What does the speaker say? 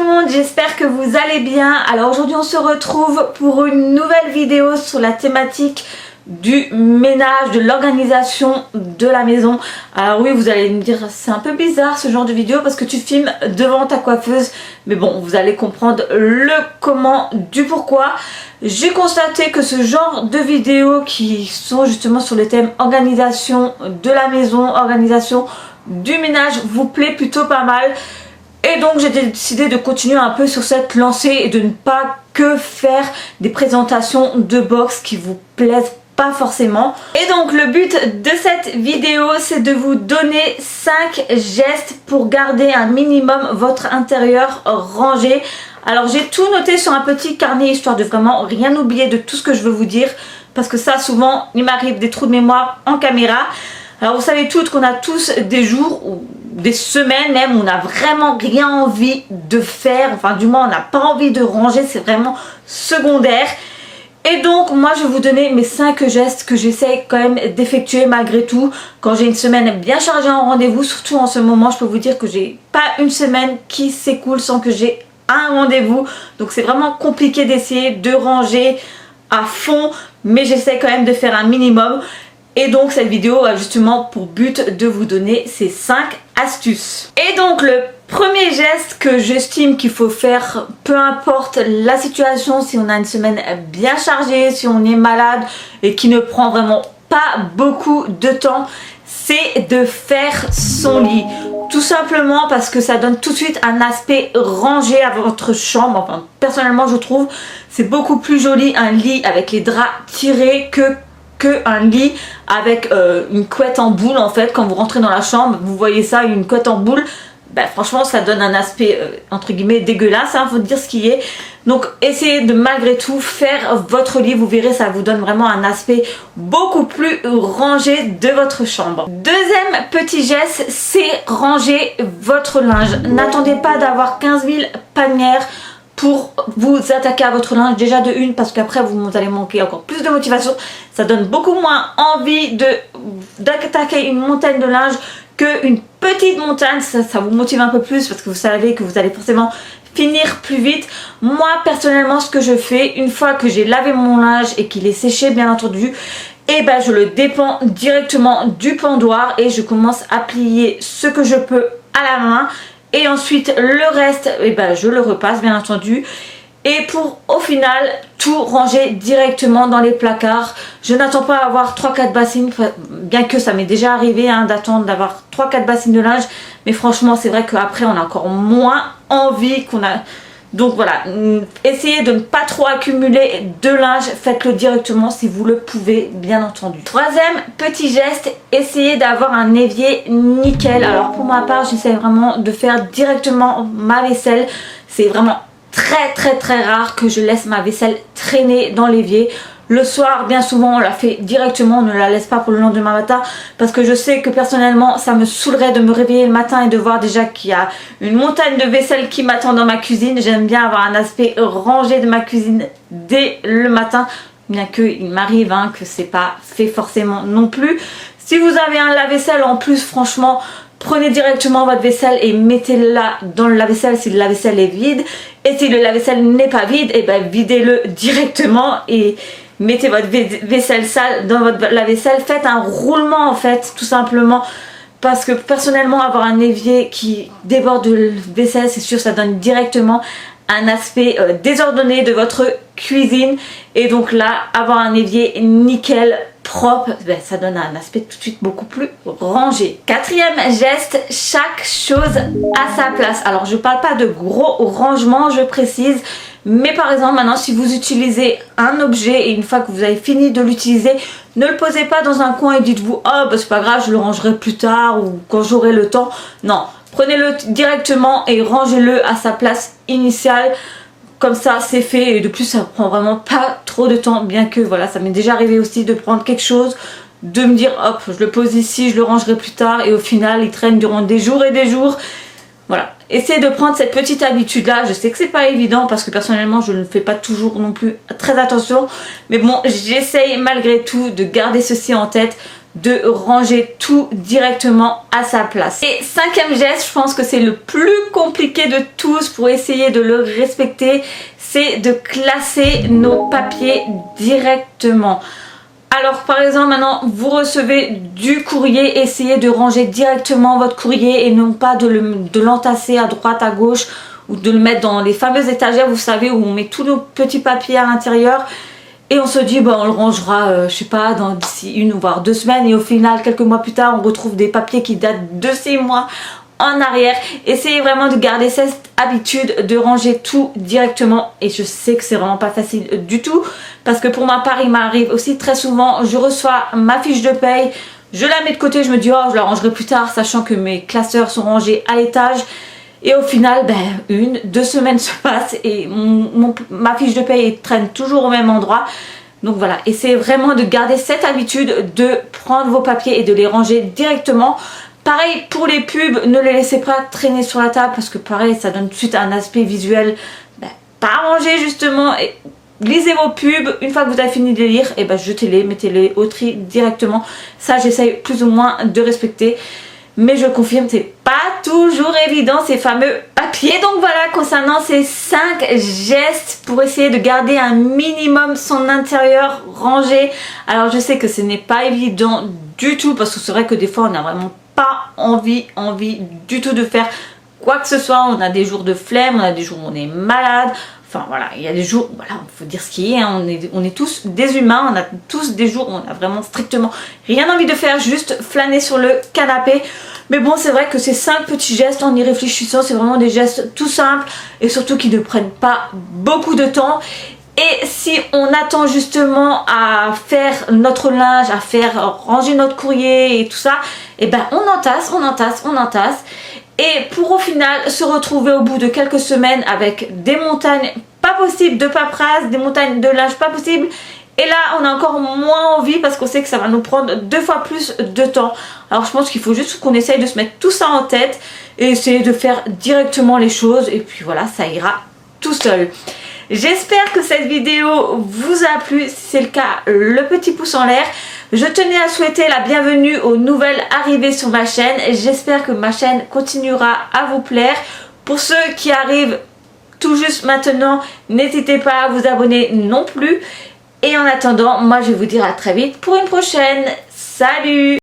le monde, j'espère que vous allez bien. Alors aujourd'hui on se retrouve pour une nouvelle vidéo sur la thématique du ménage, de l'organisation de la maison. Alors oui, vous allez me dire c'est un peu bizarre ce genre de vidéo parce que tu filmes devant ta coiffeuse, mais bon, vous allez comprendre le comment du pourquoi. J'ai constaté que ce genre de vidéos qui sont justement sur le thème organisation de la maison, organisation du ménage vous plaît plutôt pas mal. Et donc j'ai décidé de continuer un peu sur cette lancée et de ne pas que faire des présentations de box qui vous plaisent pas forcément. Et donc le but de cette vidéo, c'est de vous donner 5 gestes pour garder un minimum votre intérieur rangé. Alors j'ai tout noté sur un petit carnet histoire de vraiment rien oublier de tout ce que je veux vous dire, parce que ça souvent il m'arrive des trous de mémoire en caméra. Alors vous savez toutes qu'on a tous des jours ou des semaines même où on n'a vraiment rien envie de faire, enfin du moins on n'a pas envie de ranger, c'est vraiment secondaire. Et donc moi je vais vous donner mes 5 gestes que j'essaie quand même d'effectuer malgré tout quand j'ai une semaine bien chargée en rendez-vous. Surtout en ce moment, je peux vous dire que j'ai pas une semaine qui s'écoule sans que j'ai un rendez-vous. Donc c'est vraiment compliqué d'essayer de ranger à fond, mais j'essaie quand même de faire un minimum. Et donc cette vidéo a justement pour but de vous donner ces 5 astuces. Et donc le premier geste que j'estime qu'il faut faire, peu importe la situation, si on a une semaine bien chargée, si on est malade et qui ne prend vraiment pas beaucoup de temps, c'est de faire son lit. Tout simplement parce que ça donne tout de suite un aspect rangé à votre chambre. Enfin, personnellement je trouve c'est beaucoup plus joli un lit avec les draps tirés que un lit avec une couette en boule. En fait, quand vous rentrez dans la chambre, vous voyez ça, une couette en boule, ben, franchement ça donne un aspect entre guillemets dégueulasse, hein, faut dire ce qui est. Donc essayez de malgré tout faire votre lit, vous verrez, ça vous donne vraiment un aspect beaucoup plus rangé de votre chambre. Deuxième petit geste, c'est ranger votre linge. N'attendez pas d'avoir 15 000 panières pour vous attaquer à votre linge, déjà de une parce qu'après vous allez manquer encore plus de motivation. Ça donne beaucoup moins envie d'attaquer une montagne de linge qu'une petite montagne. Ça vous motive un peu plus parce que vous savez que vous allez forcément finir plus vite. Moi personnellement, ce que je fais une fois que j'ai lavé mon linge et qu'il est séché bien entendu, et ben je le dépends directement du pendoir et je commence à plier ce que je peux à la main. Et ensuite le reste, eh ben, je le repasse bien entendu. Et pour au final tout ranger directement dans les placards. Je n'attends pas à avoir 3-4 bassines, bien que ça m'est déjà arrivé hein, d'attendre d'avoir 3-4 bassines de linge. Mais franchement c'est vrai qu'après on a encore moins envie qu'on a. Donc voilà, essayez de ne pas trop accumuler de linge, faites-le directement si vous le pouvez bien entendu. Troisième petit geste, essayez d'avoir un évier nickel. Alors pour ma part, j'essaie vraiment de faire directement ma vaisselle. C'est vraiment très rare que je laisse ma vaisselle traîner dans l'évier. Le soir, bien souvent, on la fait directement, on ne la laisse pas pour le lendemain matin parce que je sais que personnellement, ça me saoulerait de me réveiller le matin et de voir déjà qu'il y a une montagne de vaisselle qui m'attend dans ma cuisine. J'aime bien avoir un aspect rangé de ma cuisine dès le matin, bien qu'il m'arrive hein, que c'est pas fait forcément non plus. Si vous avez un lave-vaisselle en plus, franchement, prenez directement votre vaisselle et mettez-la dans le lave-vaisselle si le lave-vaisselle est vide. Et si le lave-vaisselle n'est pas vide, et ben videz-le directement et mettez votre vaisselle sale dans votre lave-vaisselle. Faites un roulement en fait, tout simplement. Parce que personnellement, avoir un évier qui déborde de vaisselle, c'est sûr, ça donne directement un aspect désordonné de votre cuisine. Et donc là, avoir un évier nickel, propre, ben, ça donne un aspect tout de suite beaucoup plus rangé. Quatrième geste, chaque chose à sa place. Alors je parle pas de gros rangements, je précise, mais par exemple maintenant si vous utilisez un objet et une fois que vous avez fini de l'utiliser, ne le posez pas dans un coin et dites-vous oh bah, c'est pas grave, je le rangerai plus tard ou quand j'aurai le temps. Non, prenez-le directement et rangez-le à sa place initiale. Comme ça c'est fait et de plus ça prend vraiment pas trop de temps, bien que voilà, ça m'est déjà arrivé aussi de prendre quelque chose, de me dire hop je le pose ici, je le rangerai plus tard et au final il traîne durant des jours et des jours. Voilà, essayez de prendre cette petite habitude là. Je sais que c'est pas évident parce que personnellement je ne fais pas toujours non plus très attention, mais bon j'essaye malgré tout de garder ceci en tête, de ranger tout directement à sa place. Et cinquième geste, je pense que c'est le plus compliqué de tous pour essayer de le respecter, c'est de classer nos papiers directement. Alors par exemple maintenant vous recevez du courrier, essayez de ranger directement votre courrier et non pas de l'entasser à droite à gauche ou de le mettre dans les fameuses étagères, vous savez, où on met tous nos petits papiers à l'intérieur et on se dit bon, on le rangera je sais pas d'ici 1 ou voire 2 semaines, et au final quelques mois plus tard on retrouve des papiers qui datent de 6 mois en arrière. Essayez vraiment de garder cette habitude de ranger tout directement, et je sais que c'est vraiment pas facile du tout parce que pour ma part il m'arrive aussi très souvent, je reçois ma fiche de paye, je la mets de côté, je me dis oh je la rangerai plus tard, sachant que mes classeurs sont rangés à l'étage, et au final 1, 2 semaines se passent et ma fiche de paye traîne toujours au même endroit. Donc voilà, essayez vraiment de garder cette habitude de prendre vos papiers et de les ranger directement. Pareil pour les pubs, ne les laissez pas traîner sur la table parce que pareil ça donne tout de suite un aspect visuel pas rangé justement. Et lisez vos pubs, une fois que vous avez fini de les lire, et jetez-les, mettez-les au tri directement. Ça j'essaye plus ou moins de respecter, mais je confirme c'est pas toujours évident ces fameux papiers. Donc voilà, concernant ces 5 gestes pour essayer de garder un minimum son intérieur rangé. Alors je sais que ce n'est pas évident du tout parce que c'est vrai que des fois on n'a vraiment pas envie du tout de faire quoi que ce soit. On a des jours de flemme, on a des jours où on est malade. Enfin voilà, il y a des jours, voilà, il faut dire ce qui est, hein, on est tous des humains, on a tous des jours où on a vraiment strictement rien envie de faire, juste flâner sur le canapé. Mais bon, c'est vrai que ces 5 petits gestes, en y réfléchissant, c'est vraiment des gestes tout simples et surtout qui ne prennent pas beaucoup de temps. Et si on attend justement à faire notre linge, à faire ranger notre courrier et tout ça, on entasse. Et pour au final se retrouver au bout de quelques semaines avec des montagnes pas possibles de paperasse, des montagnes de linge pas possibles. Et là on a encore moins envie parce qu'on sait que ça va nous prendre 2 fois plus de temps. Alors je pense qu'il faut juste qu'on essaye de se mettre tout ça en tête et essayer de faire directement les choses. Et puis voilà, ça ira tout seul. J'espère que cette vidéo vous a plu. Si c'est le cas, le petit pouce en l'air. Je tenais à souhaiter la bienvenue aux nouvelles arrivées sur ma chaîne. J'espère que ma chaîne continuera à vous plaire. Pour ceux qui arrivent tout juste maintenant, n'hésitez pas à vous abonner non plus. Et en attendant, moi je vais vous dire à très vite pour une prochaine. Salut!